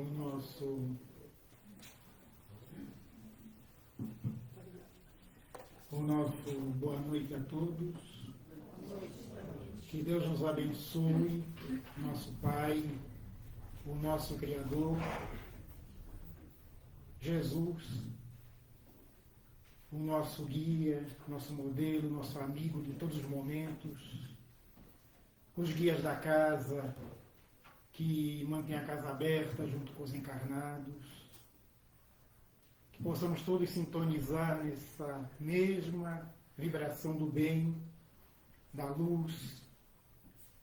o nosso boa noite a todos. Que Deus nos abençoe, nosso Pai, o nosso Criador, Jesus, o nosso guia, nosso modelo, nosso amigo de todos os momentos, os guias da casa, que mantém a casa aberta junto com os encarnados, que possamos todos sintonizar nessa mesma vibração do bem, da luz,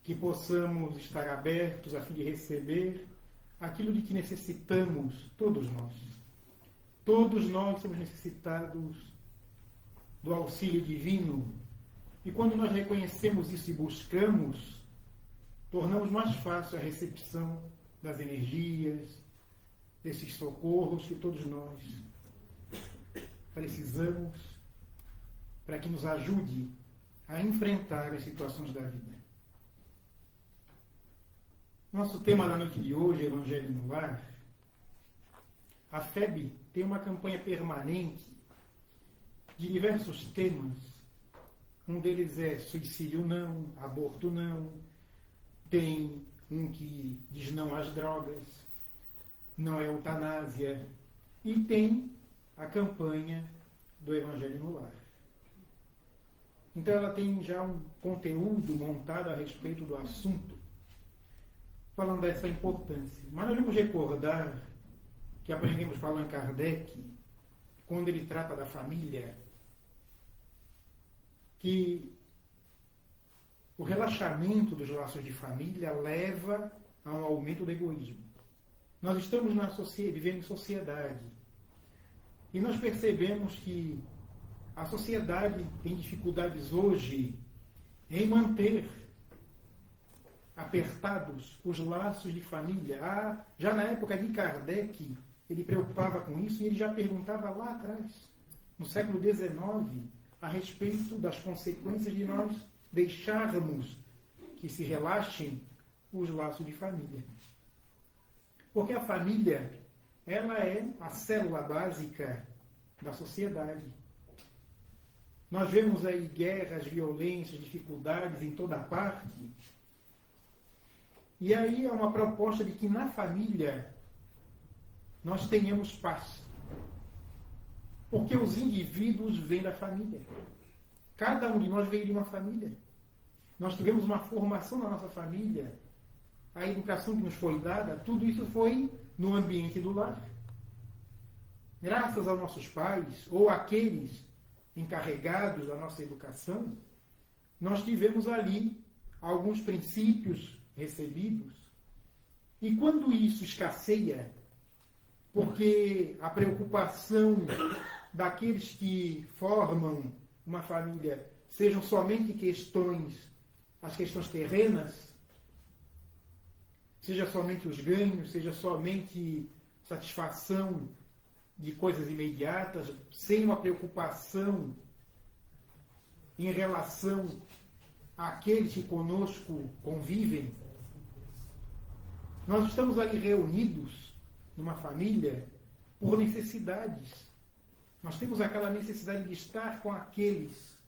que possamos estar abertos a fim de receber aquilo de que necessitamos, todos nós. Todos nós somos necessitados do auxílio divino, e quando nós reconhecemos isso e buscamos, tornamos mais fácil a recepção das energias, desses socorros que todos nós precisamos para que nos ajude a enfrentar as situações da vida. Nosso tema da noite de hoje é Evangelho no Lar. A FEB tem uma campanha permanente de diversos temas. Um deles é suicídio não, aborto não. Tem um que diz não às drogas, não é eutanásia. E tem a campanha do Evangelho no Lar. Então ela tem já um conteúdo montado a respeito do assunto, falando dessa importância. Mas nós vamos recordar que aprendemos com Allan Kardec, quando ele trata da família, que o relaxamento dos laços de família leva a um aumento do egoísmo. Nós estamos vivendo em sociedade. E nós percebemos que a sociedade tem dificuldades hoje em manter apertados os laços de família. Já na época de Kardec, ele preocupava com isso e ele já perguntava lá atrás, no século XIX, a respeito das consequências de nós deixarmos que se relaxem os laços de família. Porque a família, ela é a célula básica da sociedade. Nós vemos aí guerras, violências, dificuldades em toda parte. E aí é uma proposta de que na família nós tenhamos paz. Porque os indivíduos vêm da família. Cada um de nós veio de uma família. Nós tivemos uma formação na nossa família. A educação que nos foi dada, tudo isso foi no ambiente do lar. Graças aos nossos pais, ou aqueles encarregados da nossa educação, nós tivemos ali alguns princípios recebidos. E quando isso escasseia, porque a preocupação daqueles que formam uma família sejam somente as questões terrenas, seja somente os ganhos, seja somente satisfação de coisas imediatas, sem uma preocupação em relação àqueles que conosco convivem. Nós estamos ali reunidos numa família por necessidades. Nós temos aquela necessidade de estar com aqueles,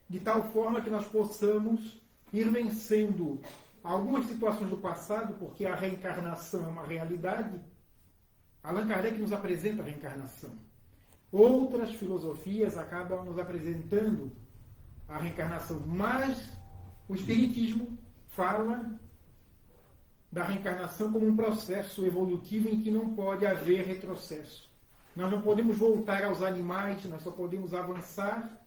de tal forma que nós possamos ir vencendo algumas situações do passado, porque a reencarnação é uma realidade. Allan Kardec nos apresenta a reencarnação. Outras filosofias acabam nos apresentando a reencarnação, mas o Espiritismo fala da reencarnação como um processo evolutivo em que não pode haver retrocesso. Nós não podemos voltar aos animais, nós só podemos avançar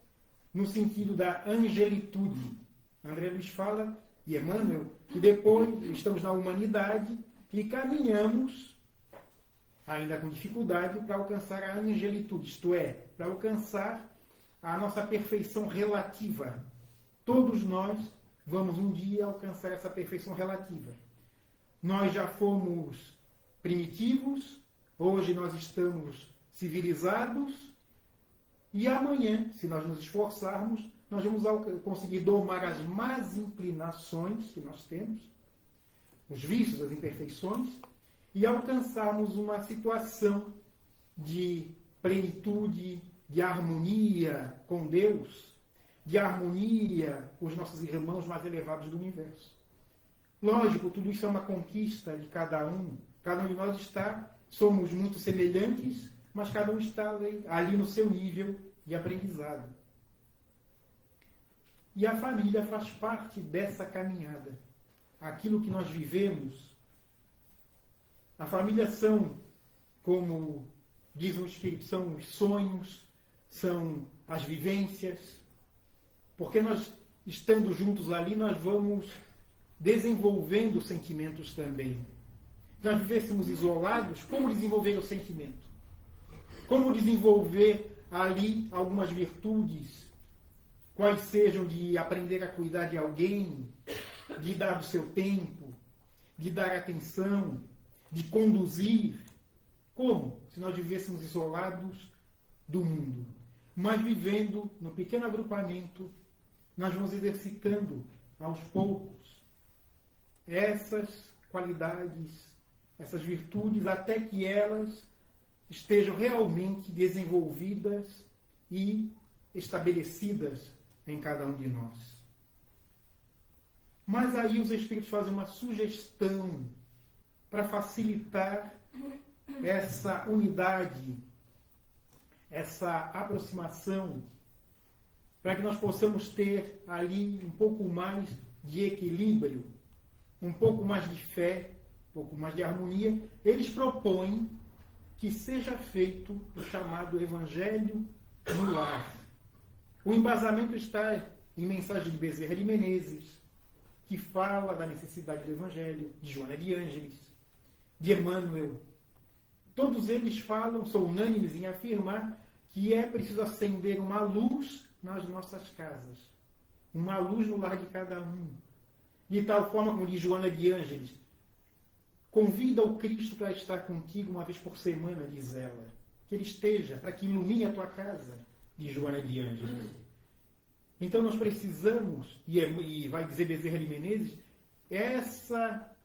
no sentido da angelitude. André Luiz fala, e Emmanuel, que depois estamos na humanidade e caminhamos, ainda com dificuldade, para alcançar a angelitude, isto é, para alcançar a nossa perfeição relativa. Todos nós vamos um dia alcançar essa perfeição relativa. Nós já fomos primitivos, hoje nós estamos civilizados, e amanhã, se nós nos esforçarmos, nós vamos conseguir domar as más inclinações que nós temos, os vícios, as imperfeições, e alcançarmos uma situação de plenitude, de harmonia com Deus, de harmonia com os nossos irmãos mais elevados do universo. Lógico, tudo isso é uma conquista de cada um. Cada um de nós somos muito semelhantes, mas cada um está ali no seu nível de aprendizado. E a família faz parte dessa caminhada. Aquilo que nós vivemos. A família são, como diz o Espírito, são os sonhos, são as vivências. Porque nós, estando juntos ali, nós vamos desenvolvendo sentimentos também. Se nós vivêssemos isolados, como desenvolver o sentimento? Como desenvolver ali algumas virtudes, quais sejam de aprender a cuidar de alguém, de dar o seu tempo, de dar atenção, de conduzir? Como? Se nós vivêssemos isolados do mundo. Mas vivendo no pequeno agrupamento, nós vamos exercitando aos poucos essas qualidades, essas virtudes, até que elas estejam realmente desenvolvidas e estabelecidas em cada um de nós. Mas aí os Espíritos fazem uma sugestão para facilitar essa unidade, essa aproximação, para que nós possamos ter ali um pouco mais de equilíbrio, um pouco mais de fé, um pouco mais de harmonia. Eles propõem que seja feito o chamado Evangelho no lar. O embasamento está em Mensagem de Bezerra de Menezes, que fala da necessidade do Evangelho, de Joana de Ângeles, de Emmanuel. Todos eles são unânimes em afirmar que é preciso acender uma luz nas nossas casas, uma luz no lar de cada um. De tal forma, como diz Joana de Ângeles, convida o Cristo para estar contigo uma vez por semana, diz ela. Que ele esteja, para que ilumine a tua casa, diz Joana de Ângeles. Então nós precisamos, e vai dizer Bezerra de Menezes,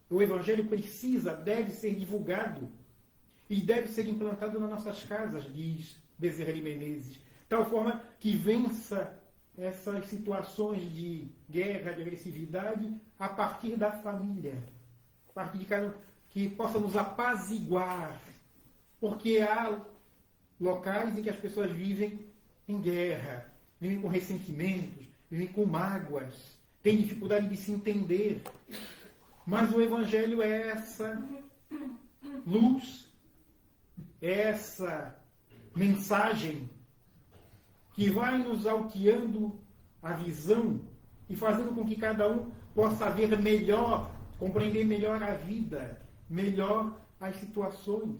o Evangelho deve ser divulgado e deve ser implantado nas nossas casas, diz Bezerra de Menezes, de tal forma que vença essas situações de guerra, de agressividade, a partir da família, a partir de cada um, que possa nos apaziguar, porque há locais em que as pessoas vivem em guerra, vivem com ressentimentos, vivem com mágoas, têm dificuldade de se entender. Mas o Evangelho é essa luz, é essa mensagem que vai nos alteando a visão e fazendo com que cada um possa ver melhor, compreender melhor a vida, melhor as situações.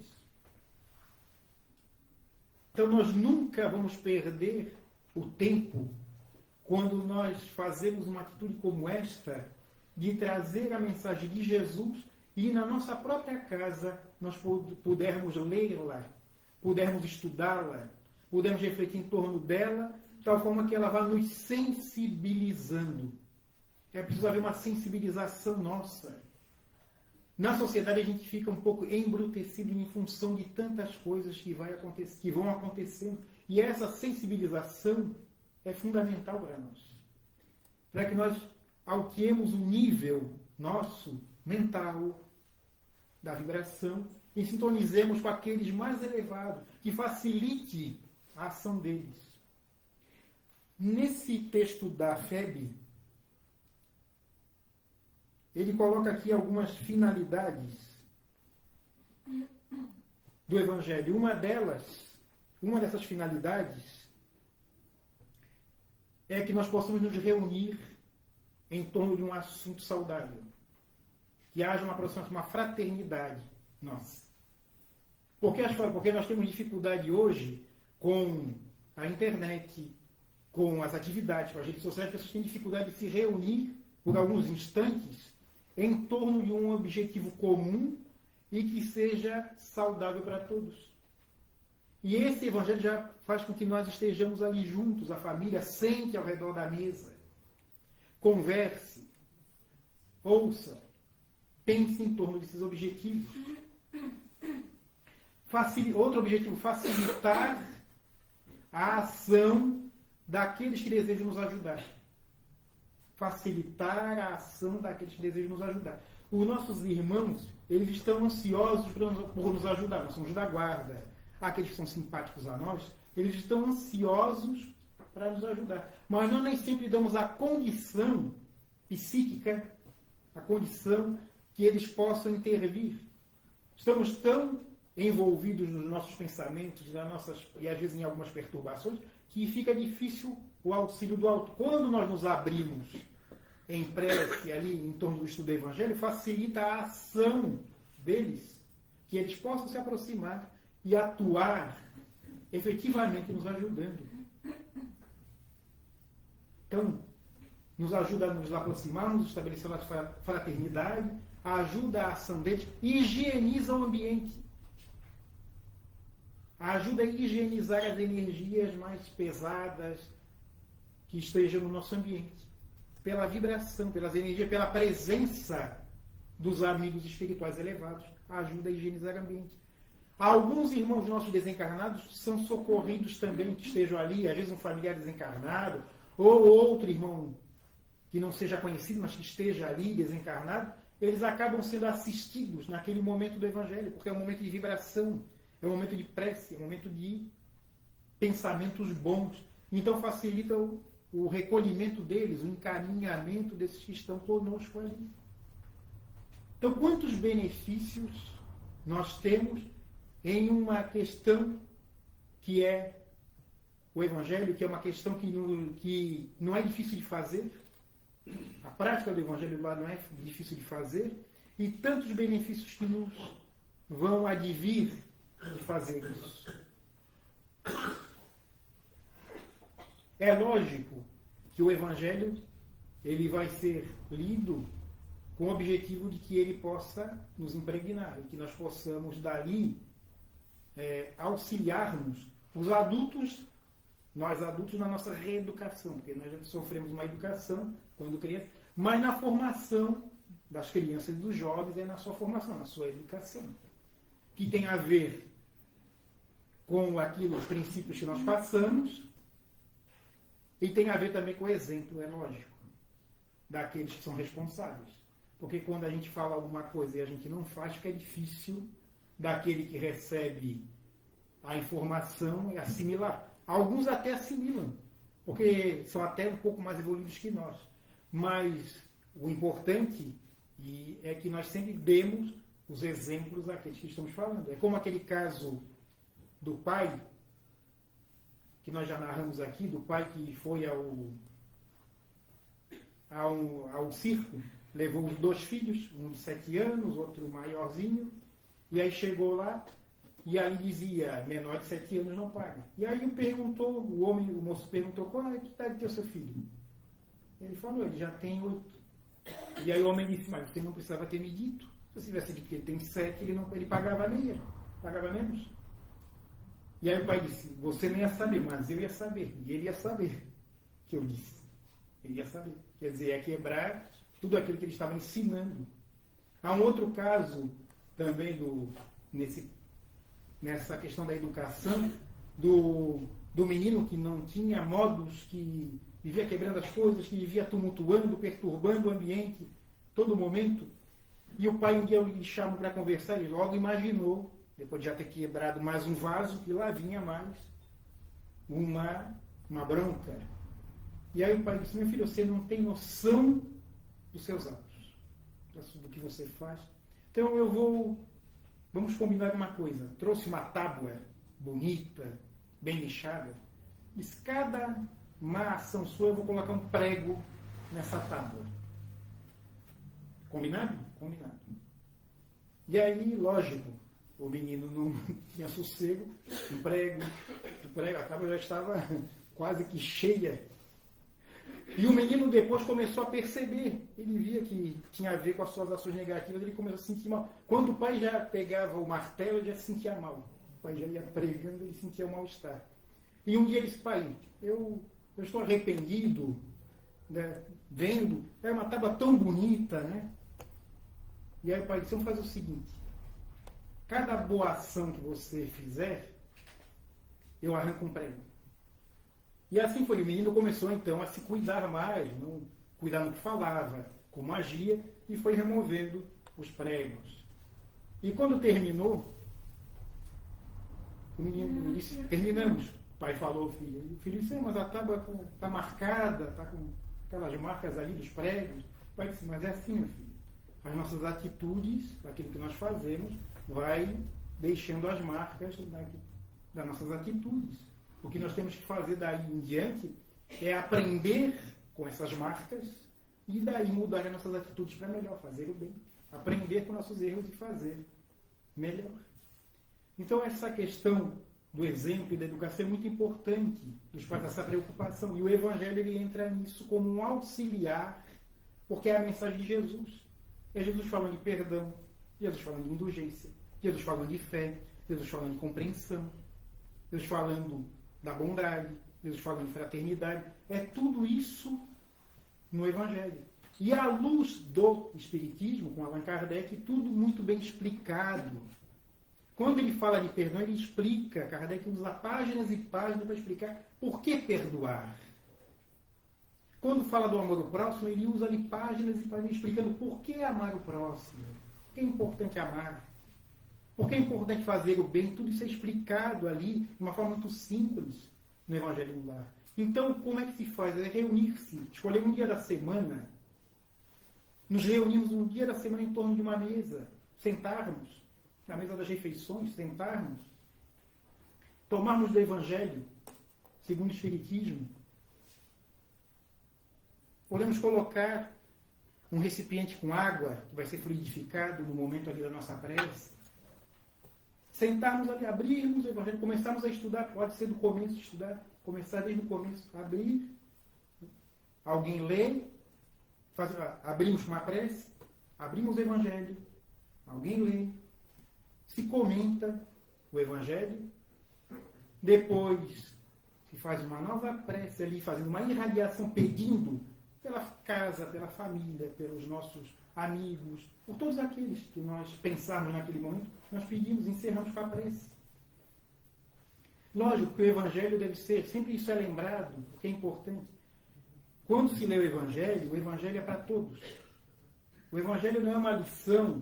Então nós nunca vamos perder o tempo quando nós fazemos uma atitude como esta, de trazer a mensagem de Jesus e na nossa própria casa nós pudermos lê-la, pudermos estudá-la, pudermos refletir em torno dela, de tal forma que ela vá nos sensibilizando. É preciso haver uma sensibilização nossa. Na sociedade a gente fica um pouco embrutecido em função de tantas coisas que vão acontecendo. E essa sensibilização é fundamental para nós. Para que nós alquemos o nível nosso, mental, da vibração, e sintonizemos com aqueles mais elevados, que facilite a ação deles. Nesse texto da FEB, ele coloca aqui algumas finalidades do Evangelho. Uma dessas finalidades é que nós possamos nos reunir em torno de um assunto saudável. Que haja uma aproximação, uma fraternidade nossa. Porque nós temos dificuldade hoje com a internet, com as atividades, com as redes sociais, as pessoas têm dificuldade de se reunir por alguns instantes em torno de um objetivo comum e que seja saudável para todos. E esse Evangelho já faz com que nós estejamos ali juntos, a família, sente ao redor da mesa, converse, ouça, pense em torno desses objetivos. Outro objetivo, facilitar a ação daqueles que desejam nos ajudar. Facilitar a ação daqueles que desejam nos ajudar. Os nossos irmãos, eles estão ansiosos por nos ajudar. Nós somos da guarda. Aqueles que são simpáticos a nós, eles estão ansiosos para nos ajudar. Mas nós nem sempre damos a condição psíquica, a condição que eles possam intervir. Estamos tão envolvidos nos nossos pensamentos, e às vezes em algumas perturbações, que fica difícil o auxílio do alto. Quando nós nos abrimos em prece ali em torno do estudo do Evangelho, facilita a ação deles, que eles possam se aproximar e atuar efetivamente nos ajudando. Então, nos ajuda a nos aproximarmos, estabelecer a fraternidade, ajuda a ação deles, higieniza o ambiente. Ajuda a higienizar as energias mais pesadas que estejam no nosso ambiente. Pela vibração, pelas energias, pela presença dos amigos espirituais elevados. Ajuda a higienizar o ambiente. Alguns irmãos nossos desencarnados são socorridos também, que estejam ali, às vezes um familiar desencarnado, ou outro irmão que não seja conhecido, mas que esteja ali desencarnado, eles acabam sendo assistidos naquele momento do Evangelho, porque é um momento de vibração, é um momento de prece, é um momento de pensamentos bons. Então facilita o recolhimento deles, o encaminhamento desses que estão conosco ali. Então, quantos benefícios nós temos em uma questão que é o Evangelho, que é uma questão que não é difícil de fazer. A prática do Evangelho lá não é difícil de fazer. E tantos benefícios que nos vão advir de fazer isso. É lógico que o Evangelho ele vai ser lido com o objetivo de que ele possa nos impregnar e que nós possamos dali auxiliarmos os adultos, nós adultos na nossa reeducação, porque nós já sofremos uma educação quando criança, mas na formação das crianças e dos jovens é na sua formação, na sua educação, que tem a ver com os princípios que nós passamos e tem a ver também com o exemplo, é lógico, daqueles que são responsáveis. Porque quando a gente fala alguma coisa e a gente não faz, fica difícil daquele que recebe a informação assimilar. Alguns até assimilam, porque são até um pouco mais evoluídos que nós. Mas o importante é que nós sempre demos os exemplos àqueles que estamos falando. É como aquele caso do pai, que nós já narramos aqui, do pai que foi ao circo, levou os 2 filhos, um de 7 anos, outro maiorzinho, e aí chegou lá, e aí dizia, menor de 7 anos não paga. E aí o moço perguntou, qual é que está de ter seu filho? Ele falou, ele já tem 8. E aí o homem disse, mas você não precisava ter me dito. Se você tivesse dito que ele tem 7, ele pagava meia, pagava menos. E aí o pai disse, você não ia saber, mas eu ia saber. E ele ia saber que eu disse. Ele ia saber. Quer dizer, ia quebrar tudo aquilo que ele estava ensinando. Há um outro caso também nessa questão da educação, do menino que não tinha modos, que vivia quebrando as coisas, que vivia tumultuando, perturbando o ambiente, todo momento. E o pai um dia lhe chamou para conversar, ele logo imaginou, depois de já ter quebrado mais um vaso, que lá vinha mais uma bronca. E aí o pai disse, meu filho, você não tem noção dos seus atos, do que você faz. Então vamos combinar uma coisa. Trouxe uma tábua bonita, bem lixada. Diz, cada má ação sua eu vou colocar um prego nessa tábua. Combinado? Combinado. E aí, lógico, o menino não tinha sossego, o prego, a tábua já estava quase que cheia. E o menino depois começou a perceber, ele via que tinha a ver com as suas ações negativas, ele começou a se sentir mal. Quando o pai já pegava o martelo, ele já se sentia mal. O pai já ia pregando, ele sentia o mal-estar. E um dia ele disse, pai, eu estou arrependido, né, vendo, é uma tábua tão bonita, né? E aí o pai disse, vamos fazer o seguinte, cada boa ação que você fizer, eu arranco um prego. E assim foi. O menino começou então a se cuidar mais, não cuidar no que falava, como agia, e foi removendo os pregos. E quando terminou, o menino disse, terminamos. O pai falou ao filho. O filho disse, mas a tábua está marcada, está com aquelas marcas ali dos pregos. O pai disse, mas é assim, meu filho. As nossas atitudes, aquilo que nós fazemos, vai deixando as marcas das nossas atitudes. O que nós temos que fazer daí em diante é aprender com essas marcas e daí mudar as nossas atitudes para melhor, fazer o bem. Aprender com nossos erros e fazer melhor. Então essa questão do exemplo e da educação é muito importante, nos faz essa preocupação. E o Evangelho ele entra nisso como um auxiliar, porque é a mensagem de Jesus. É Jesus falando de perdão, Jesus falando de indulgência, Jesus falando de fé, Jesus falando de compreensão, Jesus falando da bondade, Jesus falando de fraternidade. É tudo isso no Evangelho. E à luz do Espiritismo, com Allan Kardec, tudo muito bem explicado. Quando ele fala de perdão, ele explica, Kardec usa páginas e páginas para explicar por que perdoar. Quando fala do amor ao próximo, ele usa ali páginas e páginas explicando por que amar o próximo, por que é importante amar, por que é importante fazer o bem. Tudo isso é explicado ali de uma forma muito simples no Evangelho do Lar. Então, como é que se faz? É reunir-se, escolher um dia da semana, nos reunimos um dia da semana em torno de uma mesa, sentarmos na mesa das refeições, sentarmos, tomarmos do Evangelho, segundo o Espiritismo, podemos colocar um recipiente com água, que vai ser fluidificado no momento ali da nossa prece, sentarmos ali, abrirmos o Evangelho, começarmos a estudar, pode ser do começo, estudar, começar desde o começo, abrir, alguém lê, abrimos uma prece, abrimos o Evangelho, alguém lê, se comenta o Evangelho, depois se faz uma nova prece ali, fazendo uma irradiação, pedindo pela casa, pela família, pelos nossos amigos, por todos aqueles que nós pensarmos naquele momento, nós pedimos, encerramos com a prece. Lógico que o Evangelho deve ser, sempre isso é lembrado, porque é importante. Quando se lê o Evangelho é para todos. O Evangelho não é uma lição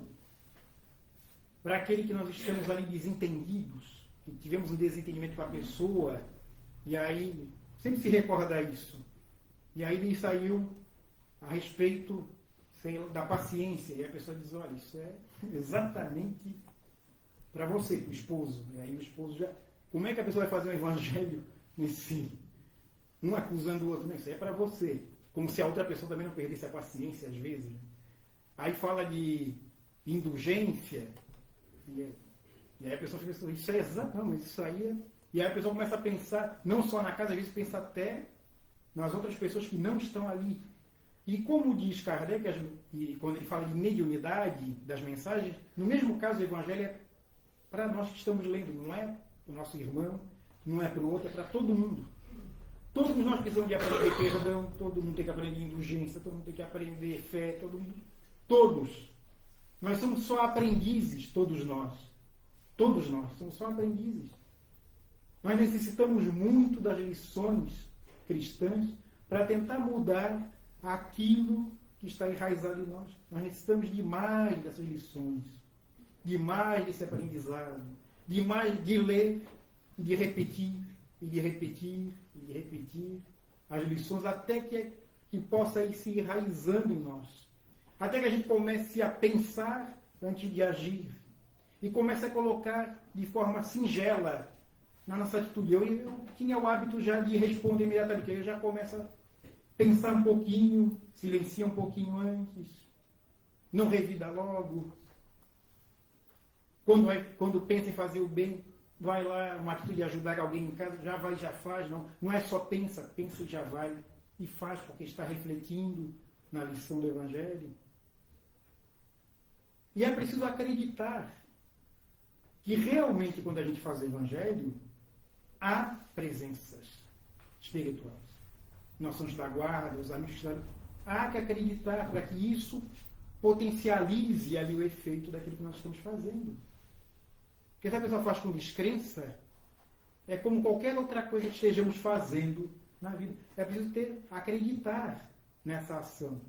para aquele que nós estamos ali desentendidos, que tivemos um desentendimento com a pessoa, e aí sempre se recorda isso. E aí lhe saiu a respeito da paciência, e a pessoa diz, olha, isso é exatamente para você, para o esposo. E aí o esposo já... Como é que a pessoa vai fazer um evangelho nesse... Um acusando o outro? Não, isso é para você. Como se a outra pessoa também não perdesse a paciência, às vezes. Aí fala de indulgência, e aí a pessoa fica assim, isso é exato, não, mas isso aí é... E aí a pessoa começa a pensar, não só na casa, às vezes pensa até nas outras pessoas que não estão ali. E como diz Kardec, e quando ele fala de mediunidade das mensagens, no mesmo caso o Evangelho é para nós que estamos lendo, não é para o nosso irmão, não é para o outro, é para todo mundo. Todos nós precisamos de aprender perdão, todo mundo tem que aprender indulgência, todo mundo tem que aprender fé, todo mundo. Todos. Nós somos só aprendizes, todos nós. Todos nós somos só aprendizes. Nós necessitamos muito das lições cristãs para tentar mudar aquilo que está enraizado em nós. Nós necessitamos de mais dessas lições, de mais desse aprendizado, de mais de ler, de repetir, e de repetir, e de repetir as lições até que possa ir se enraizando em nós. Até que a gente comece a pensar antes de agir e comece a colocar de forma singela na nossa atitude. Eu tinha o hábito já de responder imediatamente, eu já começo a pensar um pouquinho, silencia um pouquinho antes, não revida logo. Quando pensa em fazer o bem, vai lá, uma atitude de ajudar alguém em casa, já vai, já faz, não é só pensa e já vai, e faz porque está refletindo na lição do Evangelho. E é preciso acreditar que realmente quando a gente faz o Evangelho, há presenças espirituais. Nós somos da guarda, os amigos da... Há que acreditar para que isso potencialize ali o efeito daquilo que nós estamos fazendo. Porque se a pessoa faz com descrença, é como qualquer outra coisa que estejamos fazendo na vida. É preciso acreditar nessa ação.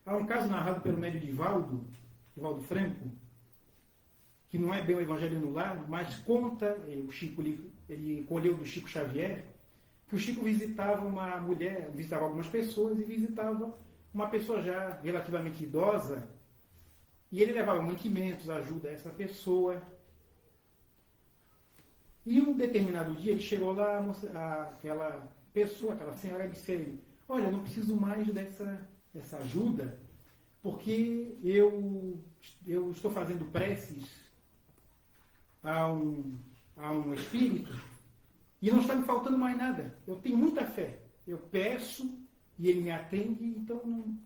Há um caso narrado pelo médium Divaldo Franco, que não é bem o Evangelho no Lar, mas conta, o Chico, ele colheu do Chico Xavier, que o Chico visitava uma mulher, visitava algumas pessoas e visitava uma pessoa já relativamente idosa, e ele levava mantimentos, ajuda a essa pessoa. E um determinado dia ele chegou lá, aquela pessoa, aquela senhora, disse a ele: olha, eu não preciso mais dessa ajuda, porque eu estou fazendo preces a um espírito e não está me faltando mais nada. Eu tenho muita fé. Eu peço e ele me atende, então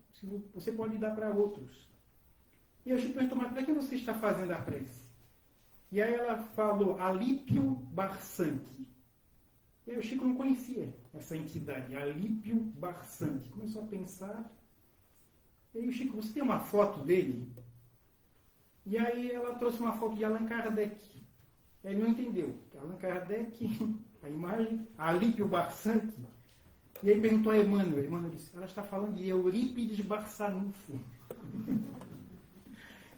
você pode dar para outros. E eu pergunto: mas para que você está fazendo a prece? E aí ela falou: Alípio Barsanti. E aí o Chico não conhecia essa entidade, Alípio Barsanti. Começou a pensar. E aí o Chico: você tem uma foto dele? E aí ela trouxe uma foto de Allan Kardec. Ele não entendeu. Allan Kardec, a imagem, Alípio Barsanti. E aí perguntou a Emmanuel. Emmanuel disse: ela está falando de Eurípides Barçanufo.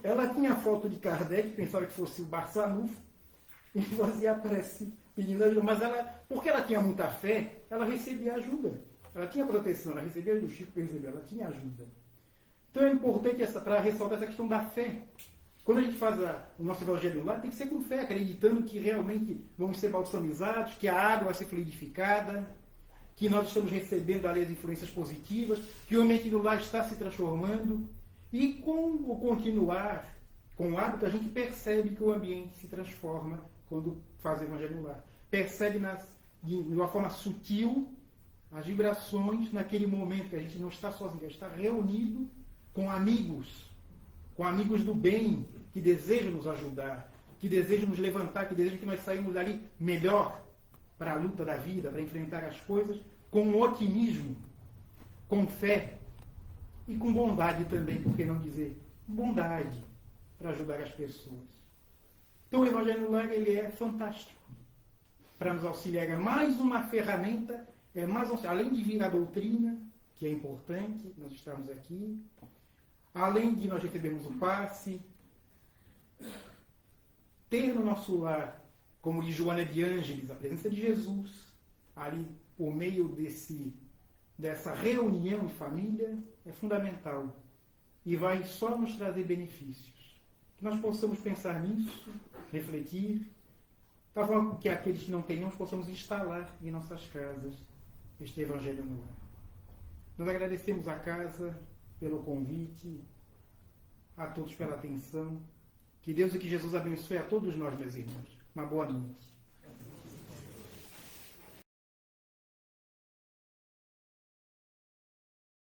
Ela tinha a foto de Kardec, pensava que fosse o Barçanufo, e fazia a prece pedindo ajuda. Mas porque ela tinha muita fé, ela recebia ajuda. Ela tinha proteção, ela recebia do Chico, percebeu, ela tinha ajuda. Então é importante para ressaltar essa questão da fé. Quando a gente faz o nosso Evangelho lá, tem que ser com fé, acreditando que realmente vamos ser balsamizados, que a água vai ser fluidificada, que nós estamos recebendo ali as influências positivas, que o ambiente do lar está se transformando. E com o continuar, com o hábito, a gente percebe que o ambiente se transforma quando faz o Evangelho no lar. Percebe de uma forma sutil as vibrações naquele momento que a gente não está sozinho, a gente está reunido com amigos do bem, que desejam nos ajudar, que desejam nos levantar, que desejam que nós saímos dali melhor para a luta da vida, para enfrentar as coisas, com otimismo, com fé e com bondade também, por que não dizer? Bondade para ajudar as pessoas. Então o Evangelho no Lar, ele é fantástico para nos auxiliar. É mais uma ferramenta, além de vir a doutrina, que é importante nós estarmos aqui, além de nós recebermos o passe, ter no nosso lar, como diz Joana de Ângeles, a presença de Jesus, ali por meio dessa reunião de família, é fundamental. E vai só nos trazer benefícios. Que nós possamos pensar nisso, refletir, para forma que aqueles que não tenhamos possamos instalar em nossas casas este Evangelho no lar. Nós agradecemos à casa pelo convite, a todos pela atenção. Que Deus e que Jesus abençoe a todos nós, meus irmãos. Uma boa noite.